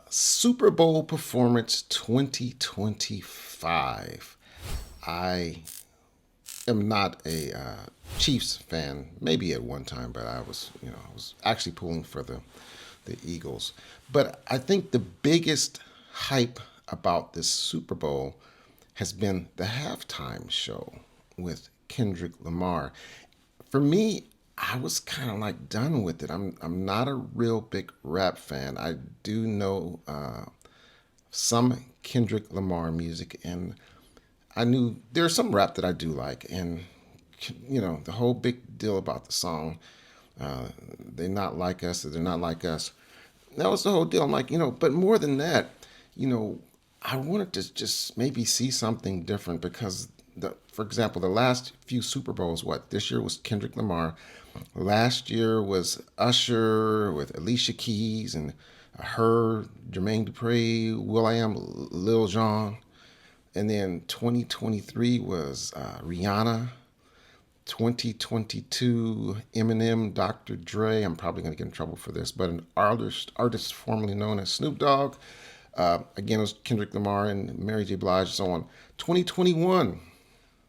Super Bowl performance 2025. I am not a Chiefs fan. Maybe at one time, but I was actually pulling for the Eagles. But I think the biggest hype about this Super Bowl has been the halftime show with Kendrick Lamar. For me, I was kind of like done with it. I'm not a real big rap fan. I do know some Kendrick Lamar music, and I knew there's some rap that I do like, and the whole big deal about the song, they're not like us, or they're not like us. That was the whole deal. I'm like, but more than that, you know, I wanted to just maybe see something different because for example, the last few Super Bowls, what this year was Kendrick Lamar, last year was Usher with Alicia Keys and her, Jermaine Dupri, Will.i.am, Lil Jon, and then 2023 was Rihanna. 2022 Eminem, Dr. Dre. I'm probably going to get in trouble for this, but an artist formerly known as Snoop Dogg. Again, it was Kendrick Lamar and Mary J. Blige, and so on. 2021,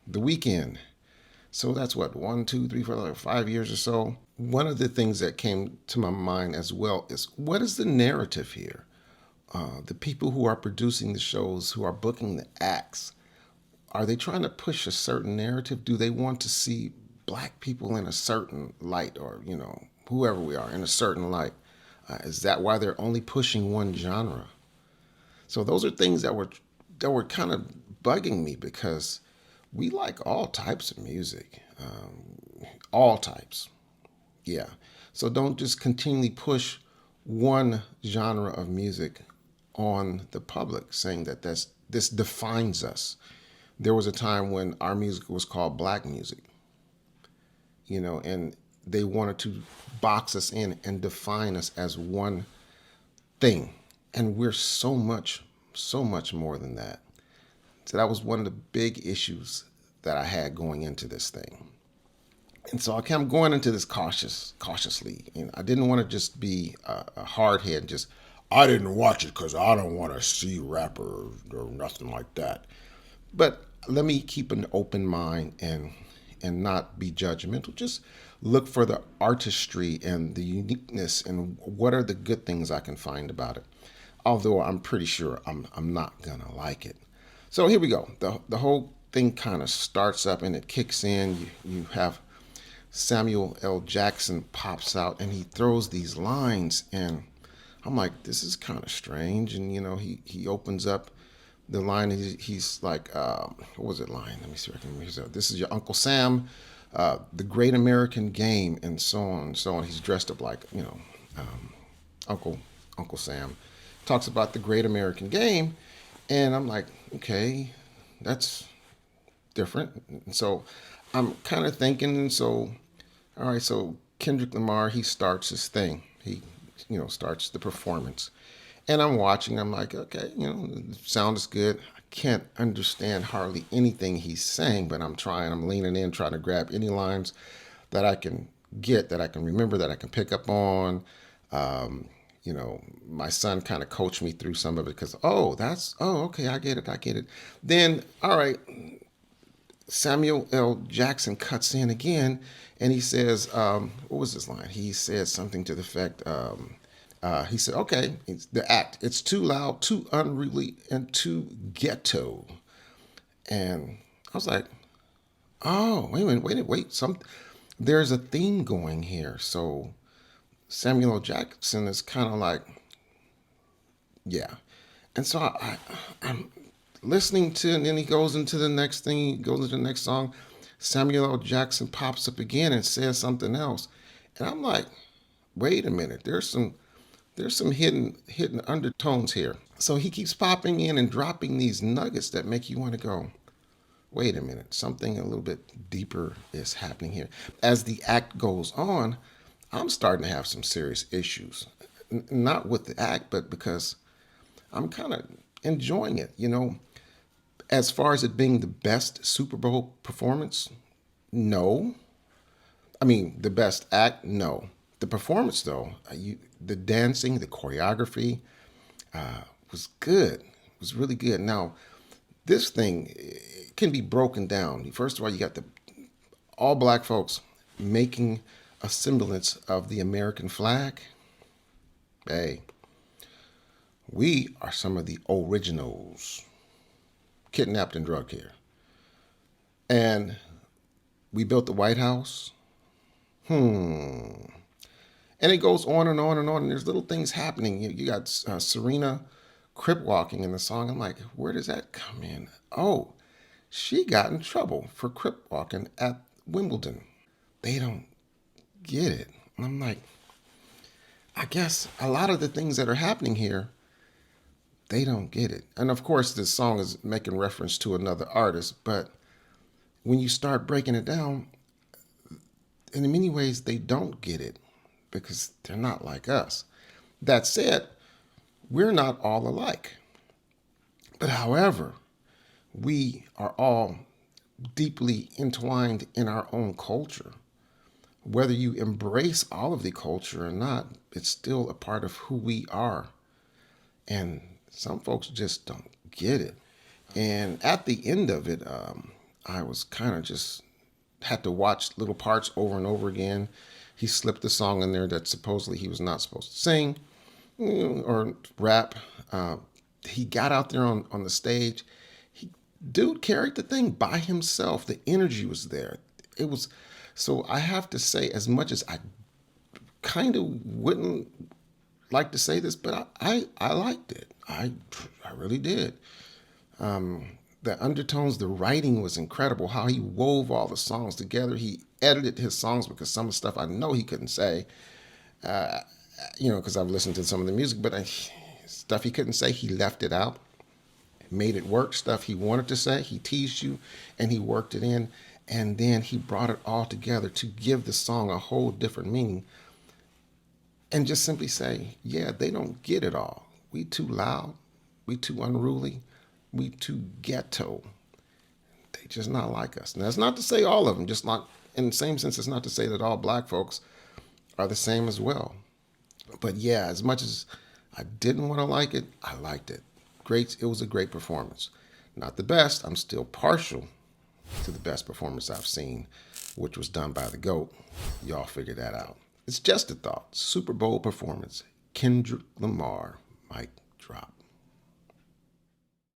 The Weeknd. So that's what, 1, 2, 3, 4, like 5 years or so. One of the things that came to my mind as well is what is the narrative here? The people who are producing the shows, who are booking the acts, are they trying to push a certain narrative? Do they want to see black people in a certain light, or whoever we are in a certain light? Is that why they're only pushing one genre? So those are things that were kind of bugging me because we like all types of music, all types. Yeah. So don't just continually push one genre of music on the public, saying that this defines us. There was a time when our music was called black music, and they wanted to box us in and define us as one thing. And we're so much more than that. So that was one of the big issues that I had going into this thing. And so I'm going into this cautiously. I didn't want to just be a hard head. Just I didn't watch it because I don't want to see rapper or nothing like that. But let me keep an open mind and not be judgmental. Just look for the artistry and the uniqueness and what are the good things I can find about it. Although I'm pretty sure I'm not gonna like it. So here we go. The whole thing kind of starts up and it kicks in. You have Samuel L. Jackson pops out and he throws these lines, and I'm like, this is kind of strange. And he opens up the line. He's like, what was it line? Let me see if I can remember. This is your Uncle Sam, the Great American Game, and so on and so on. He's dressed up like Uncle Uncle Sam. Talks about the Great American Game, and I'm like, okay, that's different. And so I'm kind of thinking, so all right, so Kendrick Lamar, he starts his thing. He starts the performance. And I'm watching, I'm like, okay, the sound is good. I can't understand hardly anything he's saying, but I'm trying, I'm leaning in, trying to grab any lines that I can get, that I can remember, that I can pick up on. My son kind of coached me through some of it because, okay, I get it, I get it. Then, all right, Samuel L. Jackson cuts in again, and he says, what was his line? He said something to the effect, he said, okay, it's the act. It's too loud, too unruly, and too ghetto. And I was like, oh, wait a minute, wait. There's a theme going here. So Samuel L. Jackson is kind of like, yeah. And so I'm listening to, and then he goes into the next thing, he goes into the next song. Samuel L. Jackson pops up again and says something else. And I'm like, wait a minute, there's some hidden undertones here. So he keeps popping in and dropping these nuggets that make you want to go, wait a minute, something a little bit deeper is happening here. As the act goes on, I'm starting to have some serious issues. Not with the act, but because I'm kind of enjoying it. As far as it being the best Super Bowl performance, no. I mean, the best act, no. The performance, though, the dancing, the choreography, was good. It was really good. Now, this thing can be broken down. First of all, you got the all black folks making a semblance of the American flag. Hey, we are some of the originals kidnapped and drugged here. And we built the White House. And it goes on and on and on. And there's little things happening. You got Serena crip walking in the song. I'm like, where does that come in? Oh, she got in trouble for crip walking at Wimbledon. They don't get it. And I'm like, I guess a lot of the things that are happening here, they don't get it. And of course, this song is making reference to another artist, but when you start breaking it down, in many ways, they don't get it because they're not like us. That said, we're not all alike. But however, we are all deeply entwined in our own culture. Whether you embrace all of the culture or not, it's still a part of who we are. And some folks just don't get it. And at the end of it, I was kind of just had to watch little parts over and over again. He slipped a song in there that supposedly he was not supposed to sing or rap. He got out there on the stage. Dude carried the thing by himself. The energy was there. It was, so I have to say, as much as I kind of wouldn't like to say this, but I liked it. I really did. The undertones, the writing was incredible. How he wove all the songs together. He edited his songs because some of the stuff I know he couldn't say, because I've listened to some of the music, but stuff he couldn't say, he left it out, made it work. Stuff he wanted to say, he teased you, and he worked it in, and then he brought it all together to give the song a whole different meaning, and just simply say, yeah, they don't get it all. We too loud, we too unruly, we too ghetto. They just not like us. And that's not to say all of them, just not in the same sense, it's not to say that all black folks are the same as well. But yeah, as much as I didn't want to like it, I liked it. Great, it was a great performance. Not the best, I'm still partial to the best performance I've seen, which was done by the GOAT. Y'all figure that out. It's just a thought. Super Bowl performance. Kendrick Lamar. Mic drop.